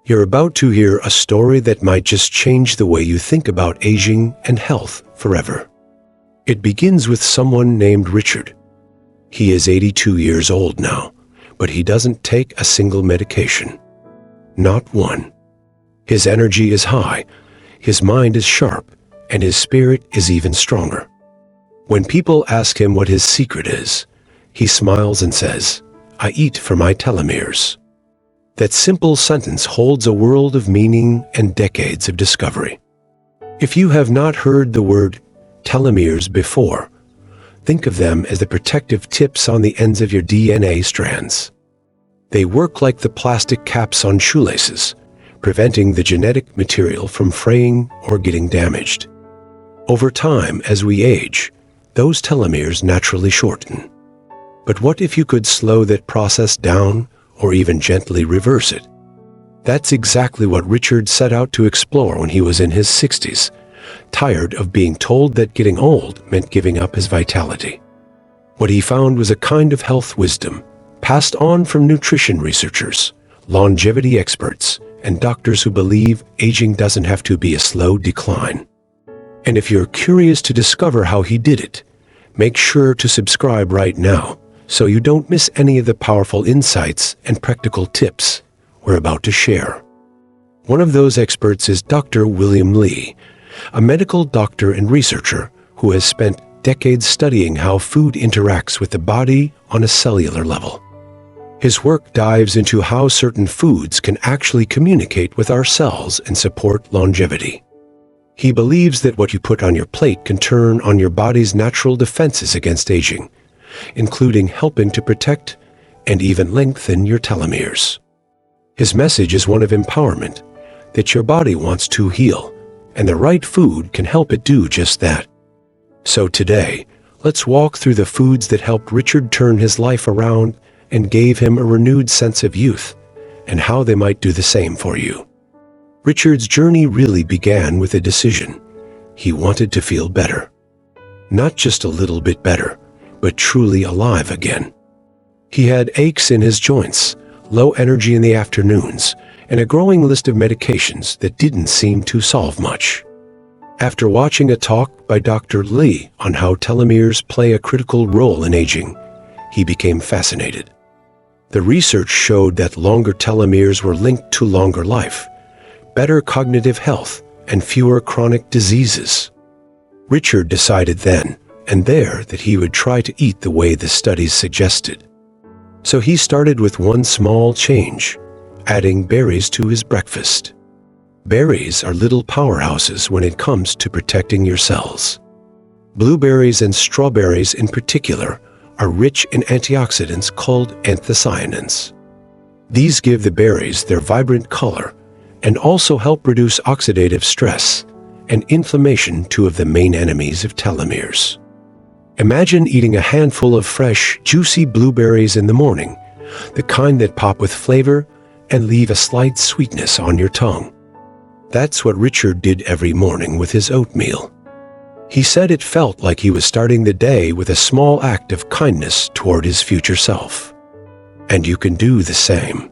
You're about to hear a story that might just change the way you think about aging and health forever. It begins with someone named Richard. He is 82 years old now, but he doesn't take a single medication. Not one. His energy is high, his mind is sharp, and his spirit is even stronger. When people ask him what his secret is, he smiles and says, "I eat for my telomeres." That simple sentence holds a world of meaning and decades of discovery. If you have not heard the word telomeres before, think of them as the protective tips on the ends of your DNA strands. They work like the plastic caps on shoelaces, preventing the genetic material from fraying or getting damaged. Over time, as we age, those telomeres naturally shorten. But what if you could slow that process down or even gently reverse it? That's exactly what Richard set out to explore when he was in his 60s, tired of being told that getting old meant giving up his vitality. What he found was a kind of health wisdom passed on from nutrition researchers, longevity experts, and doctors who believe aging doesn't have to be a slow decline. And if you're curious to discover how he did it, make sure to subscribe right now so you don't miss any of the powerful insights and practical tips we're about to share. One of those experts is Dr. William Li, a medical doctor and researcher who has spent decades studying how food interacts with the body on a cellular level. His work dives into how certain foods can actually communicate with our cells and support longevity. He believes that what you put on your plate can turn on your body's natural defenses against aging, including helping to protect and even lengthen your telomeres. His message is one of empowerment, that your body wants to heal, and the right food can help it do just that. So today, let's walk through the foods that helped Richard turn his life around and gave him a renewed sense of youth, and how they might do the same for you. Richard's journey really began with a decision. He wanted to feel better. Not just a little bit better, but truly alive again. He had aches in his joints, low energy in the afternoons, and a growing list of medications that didn't seem to solve much. After watching a talk by Dr. Li on how telomeres play a critical role in aging, he became fascinated. The research showed that longer telomeres were linked to longer life, better cognitive health, and fewer chronic diseases. Richard decided then and there that he would try to eat the way the studies suggested. So he started with one small change, adding berries to his breakfast. Berries are little powerhouses when it comes to protecting your cells. Blueberries and strawberries in particular are rich in antioxidants called anthocyanins. These give the berries their vibrant color and also help reduce oxidative stress and inflammation, two of the main enemies of telomeres. Imagine eating a handful of fresh, juicy blueberries in the morning, the kind that pop with flavor and leave a slight sweetness on your tongue. That's what Richard did every morning with his oatmeal. He said it felt like he was starting the day with a small act of kindness toward his future self. And you can do the same.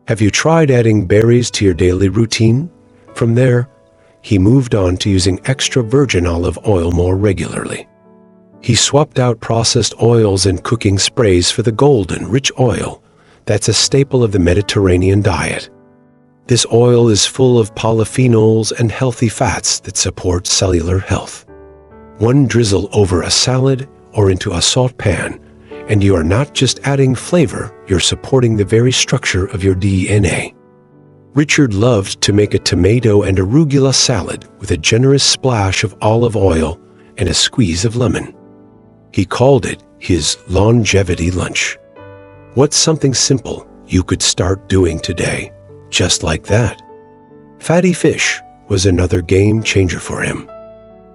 Have you tried adding berries to your daily routine? From there, he moved on to using extra virgin olive oil more regularly. He swapped out processed oils and cooking sprays for the golden, rich oil that's a staple of the Mediterranean diet. This oil is full of polyphenols and healthy fats that support cellular health. One drizzle over a salad or into a salt pan, and you are not just adding flavor, you're supporting the very structure of your DNA. Richard loved to make a tomato and arugula salad with a generous splash of olive oil and a squeeze of lemon. He called it his longevity lunch. What's something simple you could start doing today, just like that? Fatty fish was another game changer for him.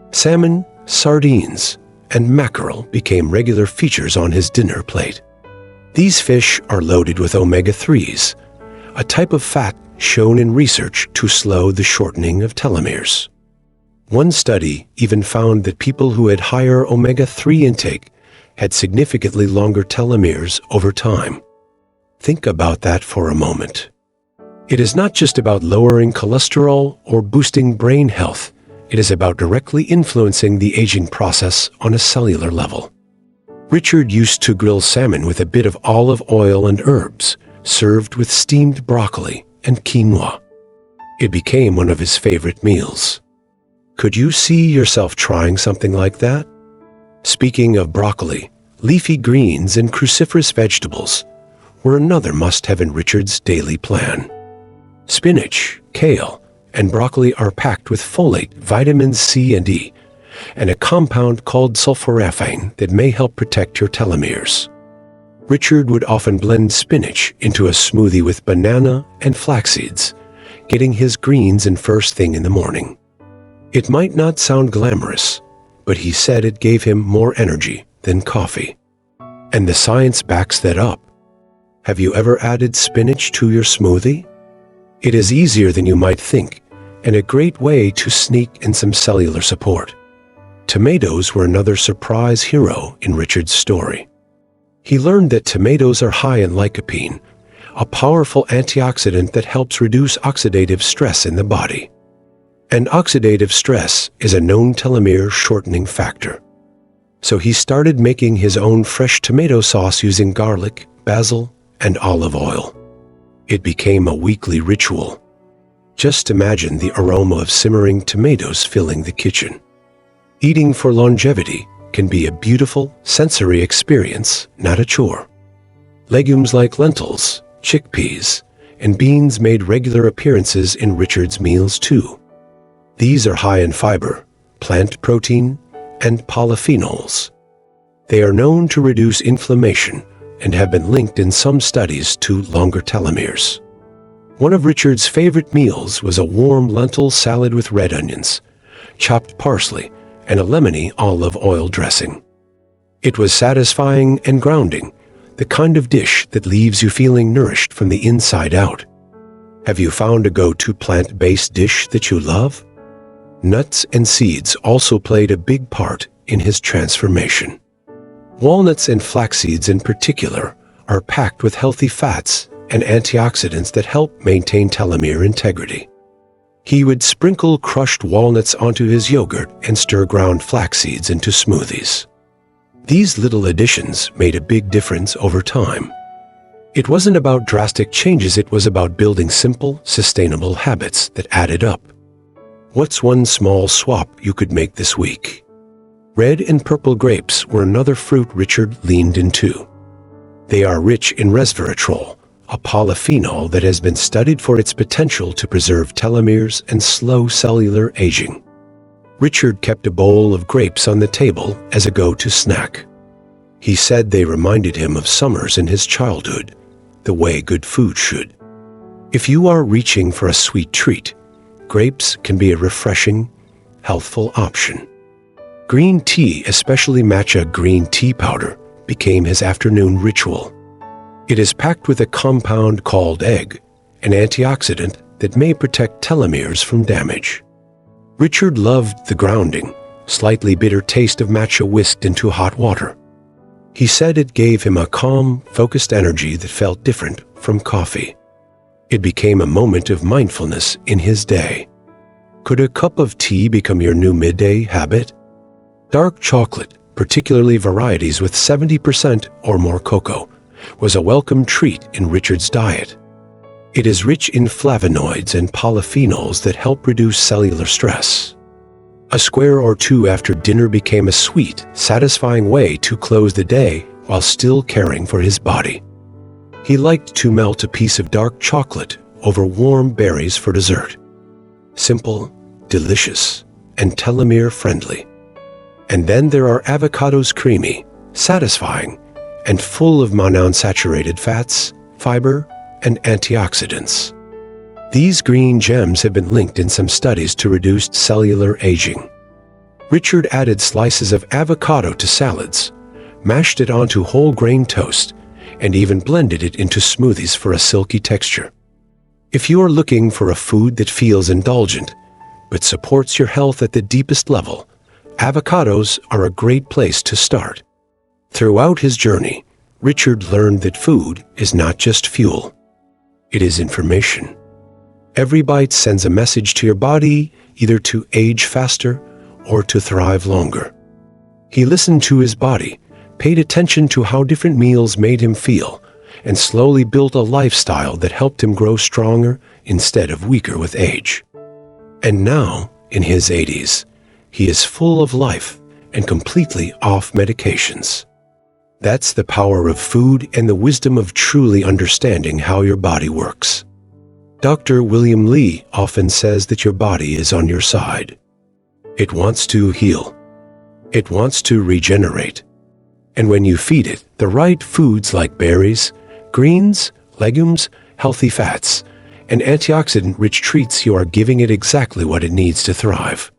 Salmon, sardines, and mackerel became regular features on his dinner plate. These fish are loaded with omega-3s, a type of fat shown in research to slow the shortening of telomeres. One study even found that people who had higher omega-3 intake had significantly longer telomeres over time. Think about that for a moment. It is not just about lowering cholesterol or boosting brain health. It is about directly influencing the aging process on a cellular level. Richard used to grill salmon with a bit of olive oil and herbs, served with steamed broccoli and quinoa. It became one of his favorite meals. Could you see yourself trying something like that? Speaking of broccoli, leafy greens and cruciferous vegetables were another must-have in Richard's daily plan. Spinach, kale, and broccoli are packed with folate, vitamins C and E, and a compound called sulforaphane that may help protect your telomeres. Richard would often blend spinach into a smoothie with banana and flax seeds, getting his greens in first thing in the morning. It might not sound glamorous, but he said it gave him more energy than coffee. And the science backs that up. Have you ever added spinach to your smoothie? It is easier than you might think, and a great way to sneak in some cellular support. Tomatoes were another surprise hero in Richard's story. He learned that tomatoes are high in lycopene, a powerful antioxidant that helps reduce oxidative stress in the body. And oxidative stress is a known telomere shortening factor. So he started making his own fresh tomato sauce using garlic, basil, and olive oil. It became a weekly ritual. Just imagine the aroma of simmering tomatoes filling the kitchen. Eating for longevity can be a beautiful sensory experience, not a chore. Legumes like lentils, chickpeas, and beans made regular appearances in Richard's meals too. These are high in fiber, plant protein, and polyphenols. They are known to reduce inflammation and have been linked in some studies to longer telomeres. One of Richard's favorite meals was a warm lentil salad with red onions, chopped parsley, and a lemony olive oil dressing. It was satisfying and grounding, the kind of dish that leaves you feeling nourished from the inside out. Have you found a go-to plant-based dish that you love? Nuts and seeds also played a big part in his transformation. Walnuts and flax seeds in particular are packed with healthy fats and antioxidants that help maintain telomere integrity. He would sprinkle crushed walnuts onto his yogurt and stir ground flax seeds into smoothies. These little additions made a big difference over time. It wasn't about drastic changes, it was about building simple, sustainable habits that added up. What's one small swap you could make this week? Red and purple grapes were another fruit Richard leaned into. They are rich in resveratrol, a polyphenol that has been studied for its potential to preserve telomeres and slow cellular aging. Richard kept a bowl of grapes on the table as a go-to snack. He said they reminded him of summers in his childhood, the way good food should. If you are reaching for a sweet treat, grapes can be a refreshing, healthful option. Green tea, especially matcha green tea powder, became his afternoon ritual. It is packed with a compound called egg, an antioxidant that may protect telomeres from damage. Richard loved the grounding, slightly bitter taste of matcha whisked into hot water. He said it gave him a calm, focused energy that felt different from coffee. It became a moment of mindfulness in his day. Could a cup of tea become your new midday habit? Dark chocolate, particularly varieties with 70% or more cocoa, was a welcome treat in Richard's diet. It is rich in flavonoids and polyphenols that help reduce cellular stress. A square or two after dinner became a sweet, satisfying way to close the day while still caring for his body. He liked to melt a piece of dark chocolate over warm berries for dessert. Simple, delicious, and telomere-friendly. And then there are avocados, creamy, satisfying, and full of monounsaturated fats, fiber, and antioxidants. These green gems have been linked in some studies to reduced cellular aging. Richard added slices of avocado to salads, mashed it onto whole grain toast, and even blended it into smoothies for a silky texture. If you are looking for a food that feels indulgent, but supports your health at the deepest level, avocados are a great place to start. Throughout his journey, Richard learned that food is not just fuel. It is information. Every bite sends a message to your body, either to age faster or to thrive longer. He listened to his body, paid attention to how different meals made him feel, and slowly built a lifestyle that helped him grow stronger instead of weaker with age. And now, in his 80s, he is full of life and completely off medications. That's the power of food and the wisdom of truly understanding how your body works. Dr. William Lee often says that your body is on your side. It wants to heal. It wants to regenerate. And when you feed it the right foods like berries, greens, legumes, healthy fats, and antioxidant-rich treats, you are giving it exactly what it needs to thrive.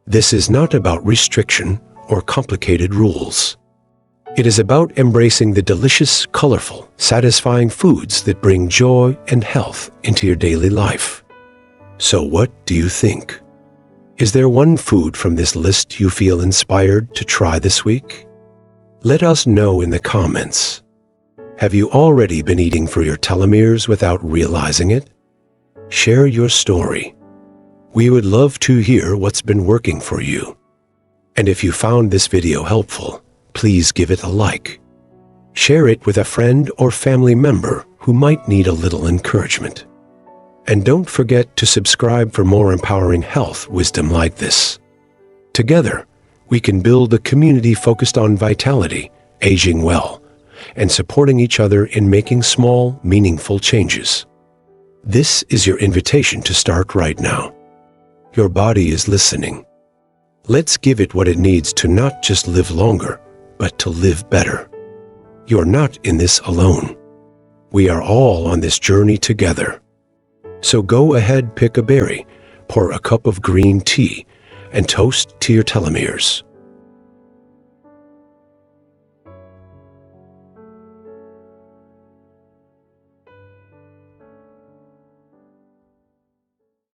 This is not about restriction or complicated rules. It is about embracing the delicious, colorful, satisfying foods that bring joy and health into your daily life. So what do you think? Is there one food from this list you feel inspired to try this week? Let us know in the comments. Have you already been eating for your telomeres without realizing it? Share your story. We would love to hear what's been working for you. And if you found this video helpful, please give it a like. Share it with a friend or family member who might need a little encouragement. And don't forget to subscribe for more empowering health wisdom like this. Together, we can build a community focused on vitality, aging well, and supporting each other in making small, meaningful changes. This is your invitation to start right now. Your body is listening. Let's give it what it needs to not just live longer, but to live better. You're not in this alone. We are all on this journey together. So go ahead, pick a berry, pour a cup of green tea, and toast to your telomeres.